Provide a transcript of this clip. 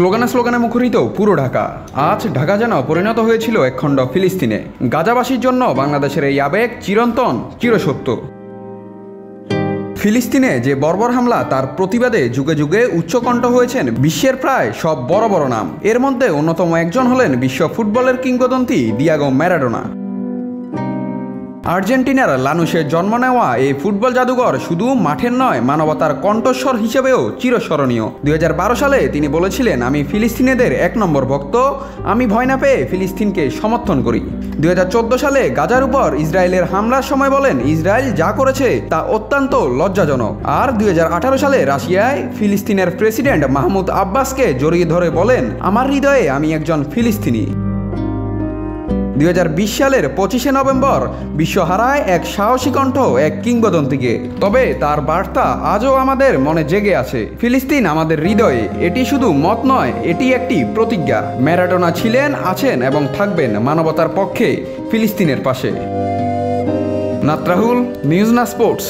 স্লোগানে স্লোগানে মুখরিত পুরো ঢাকা। আজ ঢাকা যেন পরিণত হয়েছিল একখণ্ড ফিলিস্তিনে। গাজাবাসীর জন্য বাংলাদেশের এই আবেগ চিরন্তন, চিরসত্য। ফিলিস্তিনে যে বর্বর হামলা, তার প্রতিবাদে যুগে যুগে উচ্চকণ্ঠ হয়েছেন বিশ্বের প্রায় সব বড় বড় নাম। এর মধ্যে অন্যতম একজন হলেন বিশ্ব ফুটবলের কিংবদন্তি দিয়েগো ম্যারাডোনা। আর্জেন্টিনার লানুসে জন্ম নেওয়া এই ফুটবল জাদুঘর শুধু মাঠের নয়, মানবতার কণ্ঠস্বর হিসেবেও চিরস্মরণীয়। 2012 সালে তিনি বলেছিলেন, আমি ফিলিস্তিনিদের 1 নম্বর ভক্ত, আমি ভয় না পেয়ে ফিলিস্তিনকে সমর্থন করি। 2014 সালে গাজার উপর ইসরায়েলের হামলার সময় বলেন, ইসরায়েল যা করেছে তা অত্যন্ত লজ্জাজনক। আর 2018 সালে রাশিয়ায় ফিলিস্তিনের প্রেসিডেন্ট মাহমুদ আব্বাসকে জড়িয়ে ধরে বলেন, আমার হৃদয়ে আমি একজন ফিলিস্তিনি। 2020 সালের 25শে নভেম্বর বিশ্ব হারায় এক সাহসী কণ্ঠ, এক কিংবদন্তিকে। তবে তার বার্তা আজও আমাদের মনে জেগে আছে। ফিলিস্তিন আমাদের হৃদয়ে। এটি শুধু মত নয়, এটি একটি প্রতিজ্ঞা। ম্যারাডোনা ছিলেন, আছেন এবং থাকবেন মানবতার পক্ষে, ফিলিস্তিনের পাশে। নাত রাহুল, নিউজ না স্পোর্টস।